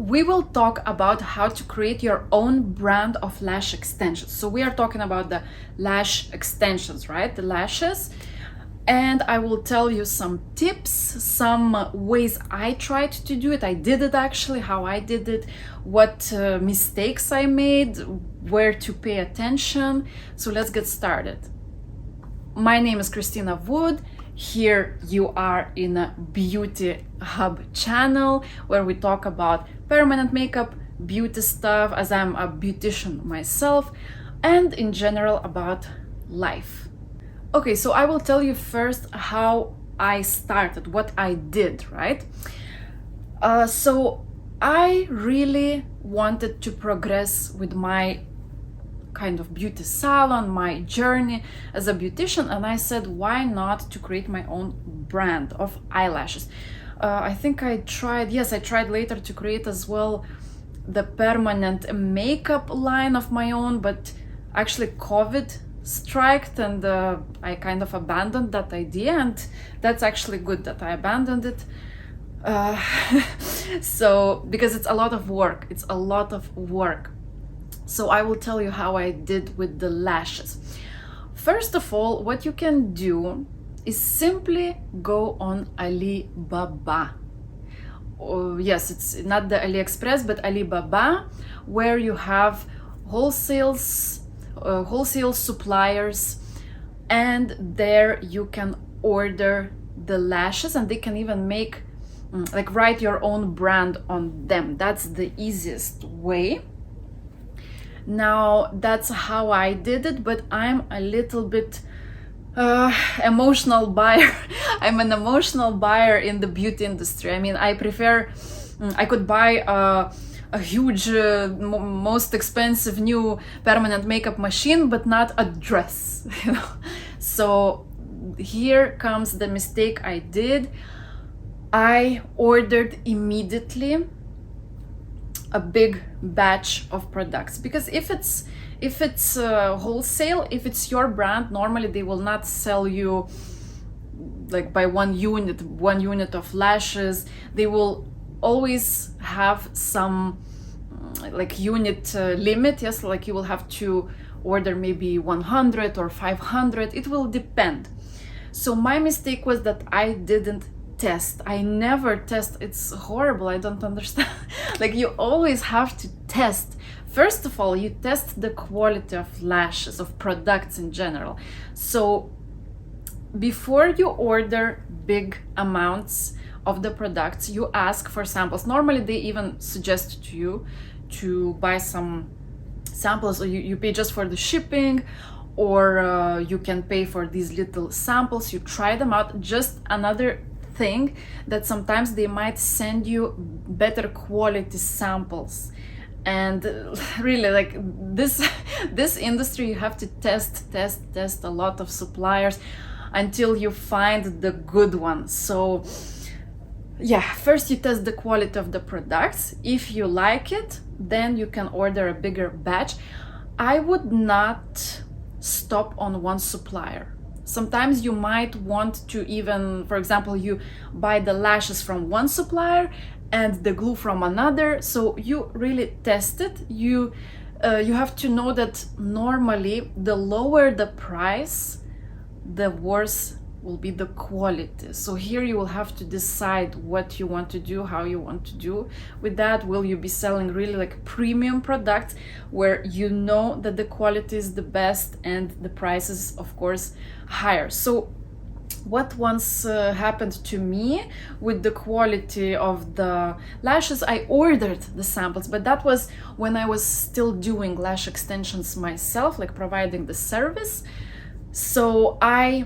we will talk about how to create your own brand of lash extensions. So we are talking about the lash extensions, right? The lashes. And I will tell you some tips, some ways I tried to do it. I did it actually, how I did it, what mistakes I made, where to pay attention. So let's get started. My name is Christina Wood. Here you are in a Beauty Hub channel where we talk about permanent makeup, beauty stuff, as I'm a beautician myself, and in general about life. Okay, so I will tell you first how I started, what I did, right? So I really wanted to progress with my kind of beauty salon, my journey as a beautician, and I said, why not to create my own brand of eyelashes? I think I tried later to create as well the permanent makeup line of my own, but actually COVID struck and I kind of abandoned that idea, and that's actually good that I abandoned it. So because it's a lot of work, So I will tell you how I did with the lashes. First of all, what you can do is simply go on Alibaba. Yes, it's not the AliExpress, but Alibaba, where you have wholesale suppliers, and there you can order the lashes, and they can even make write your own brand on them. That's the easiest way. Now that's how I did it, but I'm a little bit emotional buyer. I'm an emotional buyer in the beauty industry. I mean, I could buy a huge, most expensive new permanent makeup machine, but not a dress, you know. So here comes the mistake I did. I ordered immediately a big batch of products, because if it's wholesale, if it's your brand, normally they will not sell you like by one unit of lashes. They will always have some like unit limit. Yes, like you will have to order maybe 100 or 500. It will depend. So my mistake was that I didn't test. I never test. It's horrible. I don't understand. Like, you always have to test. First of all, you test the quality of lashes, of products in general. So before you order big amounts of the products, you ask for samples. Normally they even suggest to you to buy some samples, or you pay just for the shipping, or you can pay for these little samples. You try them out. Just another thing, that sometimes they might send you better quality samples, and really, like, this industry, you have to test a lot of suppliers until you find the good one. So yeah, first you test the quality of the products. If you like it, then you can order a bigger batch. I would not stop on one supplier. Sometimes you might want to even, for example, you buy the lashes from one supplier and the glue from another. So you really test it. You have to know that normally the lower the price, the worse will be the quality. So here you will have to decide what you want to do, how you want to do with that. Will you be selling really like premium products where you know that the quality is the best and the price is, of course, higher? So what once happened to me with the quality of the lashes, I ordered the samples, but that was when I was still doing lash extensions myself, like providing the service. So I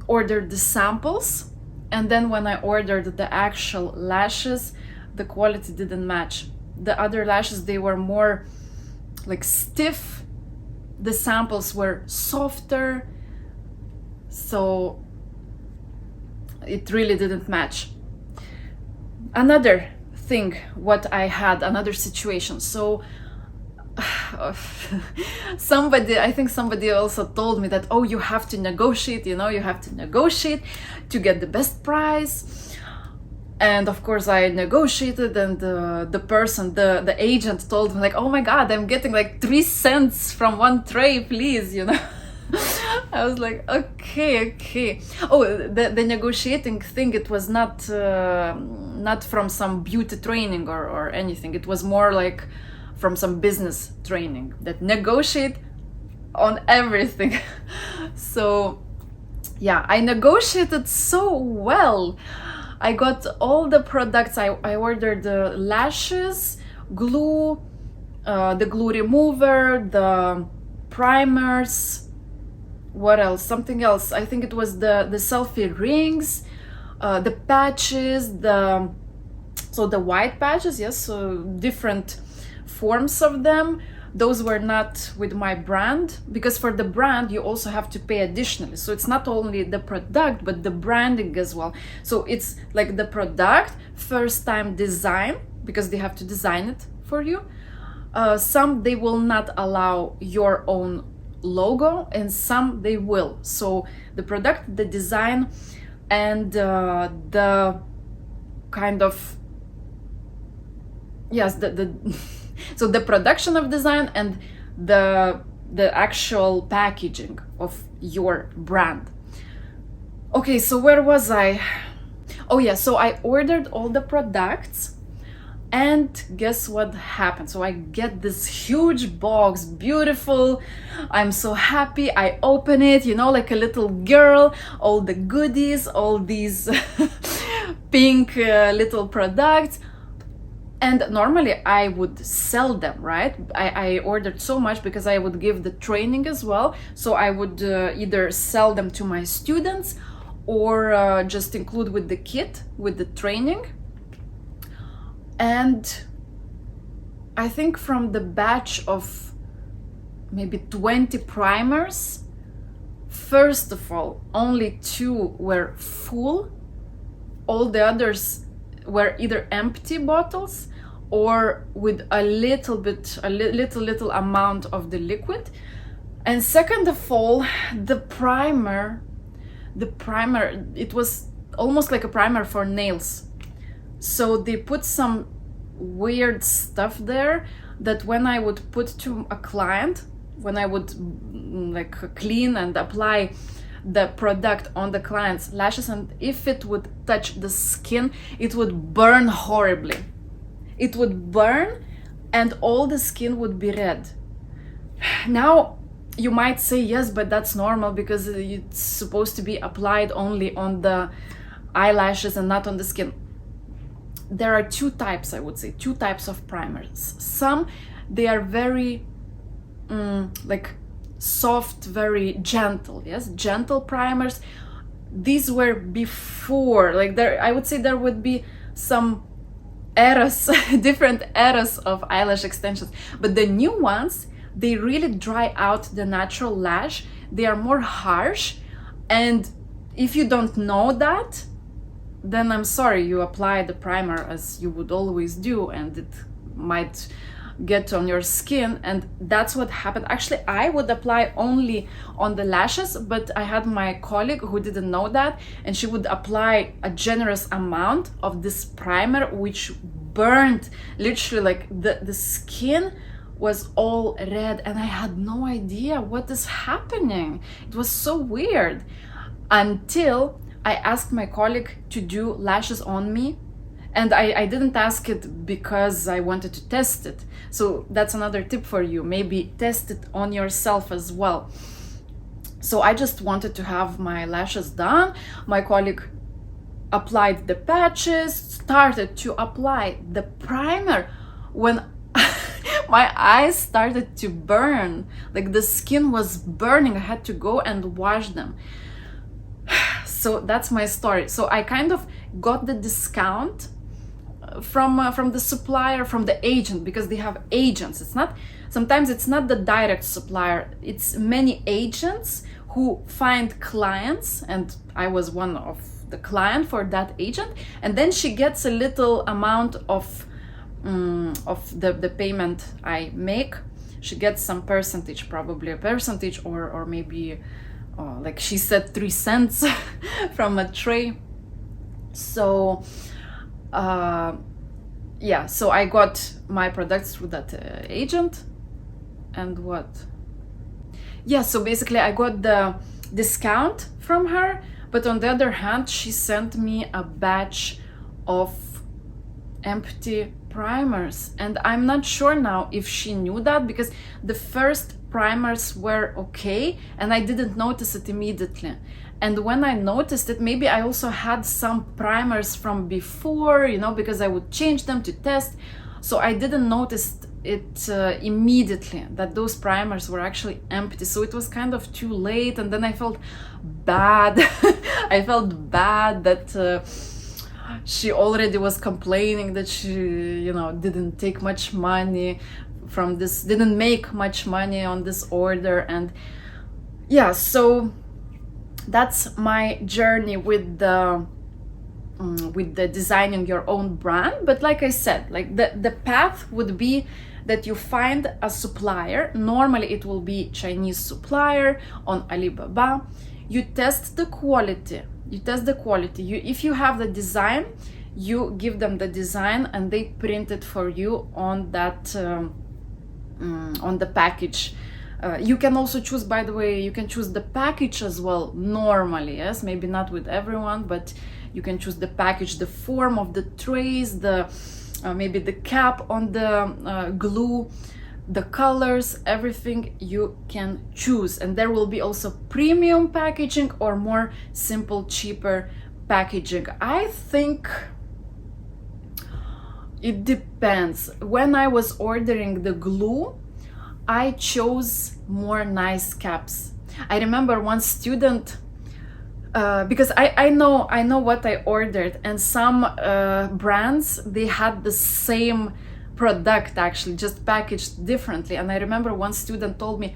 ordered the samples, and then when I ordered the actual lashes, the quality didn't match. The other lashes, they were more like stiff. The samples were softer. So it really didn't match. Another thing, another situation. So I think somebody also told me that, oh, you have to negotiate, you have to negotiate to get the best price. And of course I negotiated, and the person, the agent told me like, oh my god, I'm getting like 3 cents from one tray, please, you know. I was like, okay. Oh, the negotiating thing, it was not from some beauty training or anything. It was more like from some business training that negotiate on everything. So yeah, I negotiated so well. I got all the products. I ordered the lashes, glue, the glue remover, the primers, what else? Something else. I think it was the selfie rings, the patches, the white patches, yes, so different forms of them. Those were not with my brand, because for the brand you also have to pay additionally. So it's not only the product, but the branding as well. So it's like the product, first time design, because they have to design it for you. Some they will not allow your own logo, and some they will. So the product, the design, and the kind of, yes, the so the production of design and the actual packaging of your brand. Okay, so where was I? Oh yeah, so I ordered all the products, and guess what happened? So I get this huge box, beautiful. I'm so happy. I open it, you know, like a little girl, all the goodies, all these pink little products. And normally I would sell them, right? I ordered so much because I would give the training as well. So I would either sell them to my students or just include with the kit, with the training. And I think from the batch of maybe 20 primers, first of all, only 2 were full. All the others were either empty bottles or with a little amount of the liquid. And second of all, the primer, it was almost like a primer for nails. So they put some weird stuff there that when I would put to a client, when I would like clean and apply the product on the client's lashes, and if it would touch the skin, it would burn horribly. It would burn and all the skin would be red. Now you might say, yes, but that's normal because it's supposed to be applied only on the eyelashes and not on the skin. There are 2 types, I would say, 2 types of primers. Some, they are very like soft, very gentle, yes, gentle primers. These were before, like there, I would say there would be some eras, different eras of eyelash extensions. But the new ones, they really dry out the natural lash. They are more harsh, and if you don't know that, then I'm sorry, you apply the primer as you would always do, and it might get on your skin. And that's what happened. Actually, I would apply only on the lashes, but I had my colleague who didn't know that, and she would apply a generous amount of this primer, which burned literally, like the skin was all red, and I had no idea what is happening. It was so weird until I asked my colleague to do lashes on me. And I didn't ask it because I wanted to test it. So that's another tip for you. Maybe test it on yourself as well. So I just wanted to have my lashes done. My colleague applied the patches, started to apply the primer. When my eyes started to burn, like the skin was burning, I had to go and wash them. So that's my story. So I kind of got the discount from the supplier, from the agent, because they have agents. Sometimes it's not the direct supplier, it's many agents who find clients, and I was one of the client for that agent, and then she gets a little amount of the payment I make. She gets some percentage, probably a percentage, or maybe like she said 3 cents from a tray. So Yeah, so I got my products through that agent. And what? Yeah, so basically I got the discount from her, but on the other hand, she sent me a batch of empty primers, and I'm not sure now if she knew that, because the first primers were okay and I didn't notice it immediately. And when I noticed it, maybe I also had some primers from before, you know, because I would change them to test. So I didn't notice it immediately that those primers were actually empty. So it was kind of too late, and then I felt bad. I felt bad that she already was complaining that she, you know, didn't take much money from this, didn't make much money on this order. And yeah, so that's my journey with the designing your own brand. But like I said, like the path would be that you find a supplier. Normally it will be Chinese supplier on Alibaba. You test the quality. If you have the design, you give them the design and they print it for you on that on the package. You can also choose, by the way, you can choose the package as well normally, yes, maybe not with everyone, but you can choose the package, the form of the trays, the maybe the cap on the glue, the colors, everything you can choose. And there will be also premium packaging or more simple, cheaper packaging. I think it depends. When I was ordering the glue, I chose more nice caps. I remember one student, because I know what I ordered, and some brands, they had the same product actually, just packaged differently. And I remember one student told me,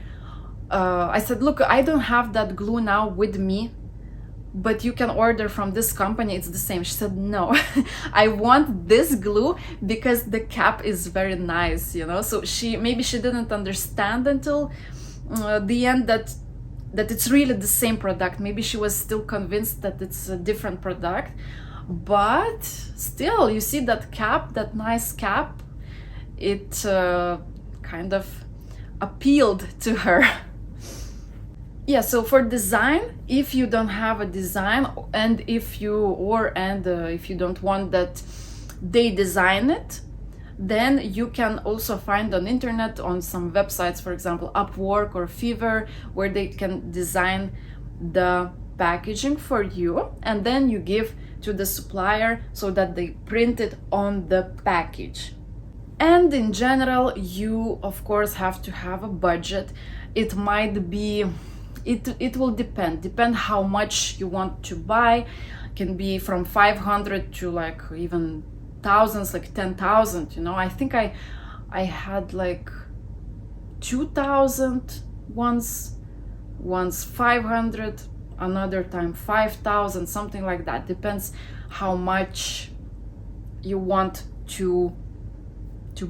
I said, look, I don't have that glue now with me, but you can order from this company, it's the same. She said, no, I want this glue because the cap is very nice, you know. So maybe she didn't understand until the end that it's really the same product. Maybe she was still convinced that it's a different product, but still, you see that cap, that nice cap, it kind of appealed to her. Yeah, so for design, if you don't have a design, and if you don't want that they design it, then you can also find on internet, on some websites, for example Upwork or Fiverr, where they can design the packaging for you, and then you give to the supplier so that they print it on the package. And in general, you of course have to have a budget. It might be, it will depend how much you want to buy. It can be from 500 to like even thousands, like 10,000, you know. I think I had like 2,000 once 500, another time 5,000, something like that. Depends how much you want to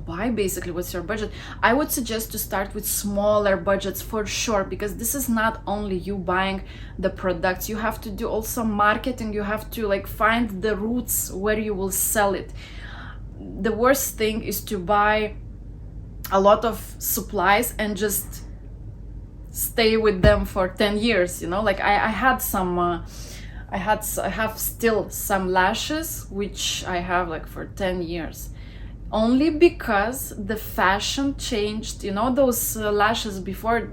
buy, basically. What's your budget? I would suggest to start with smaller budgets for sure, because this is not only you buying the products, you have to do also marketing. You have to like find the routes where you will sell it. The worst thing is to buy a lot of supplies and just stay with them for 10 years, you know. Like I had some I have still some lashes which I have like for 10 years, only because the fashion changed, you know. Those lashes before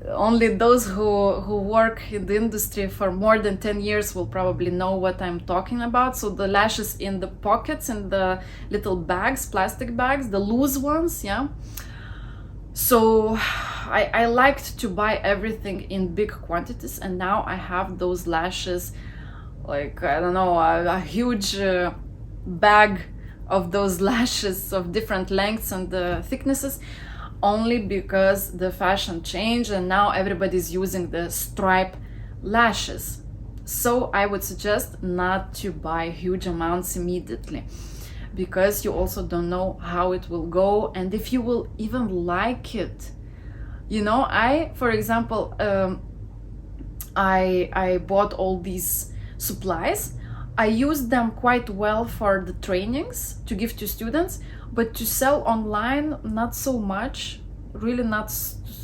only those who work in the industry for more than 10 years will probably know what I'm talking about. So the lashes in the pockets, in the little bags, plastic bags, the loose ones, yeah. So I liked to buy everything in big quantities, and now I have those lashes, like, I don't know, a huge bag of those lashes of different lengths and thicknesses, only because the fashion changed and now everybody's using the stripe lashes. So I would suggest not to buy huge amounts immediately, because you also don't know how it will go and if you will even like it. You know, for example, I bought all these supplies. I use them quite well for the trainings to give to students, but to sell online, not so much. Really not.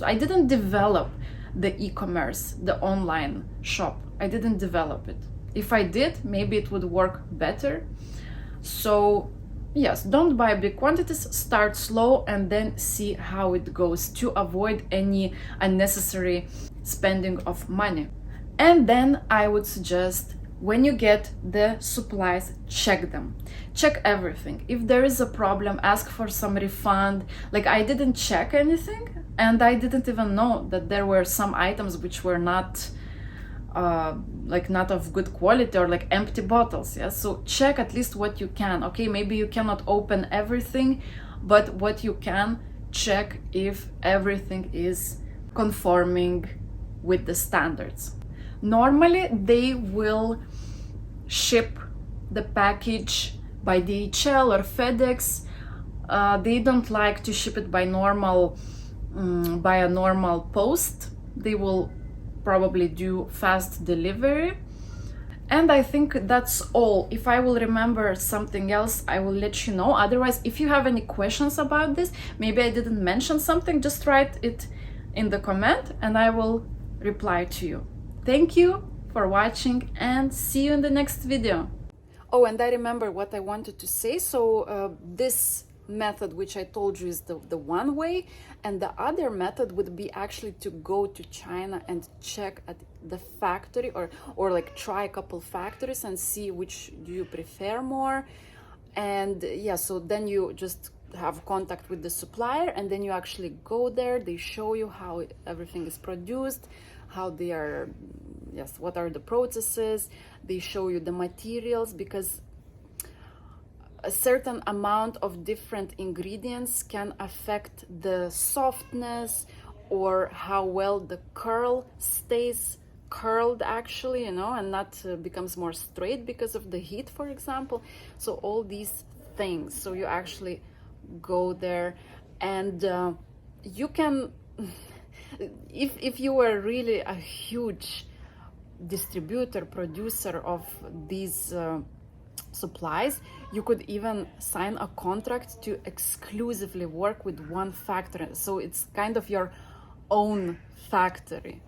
I didn't develop the e-commerce, the online shop. I didn't develop it. If I did, maybe it would work better. So yes, don't buy big quantities, start slow and then see how it goes to avoid any unnecessary spending of money. And then I would suggest, when you get the supplies, check them. Check everything. If there is a problem, ask for some refund. Like, I didn't check anything, and I didn't even know that there were some items which were not not of good quality, or like empty bottles. Yeah, so check at least what you can. Okay, maybe you cannot open everything, but what you can, check if everything is conforming with the standards. Normally they will ship the package by DHL or FedEx. They don't like to ship it by a normal post. They will probably do fast delivery. And I think that's all. If I will remember something else, I will let you know. Otherwise, if you have any questions about this, maybe I didn't mention something, just write it in the comment and I will reply to you. Thank you for watching and see you in the next video. Oh, and I remember what I wanted to say. So this method which I told you is the one way, and the other method would be actually to go to China and check at the factory, or like try a couple factories and see which do you prefer more. And yeah, so then you just have contact with the supplier and then you actually go there, they show you how everything is produced, how they are, yes, what are the processes, they show you the materials, because a certain amount of different ingredients can affect the softness or how well the curl stays curled actually, you know, and not becomes more straight because of the heat, for example. So all these things, so you actually go there and you can if you were really a huge distributor, producer of these supplies, you could even sign a contract to exclusively work with one factory. So it's kind of your own factory.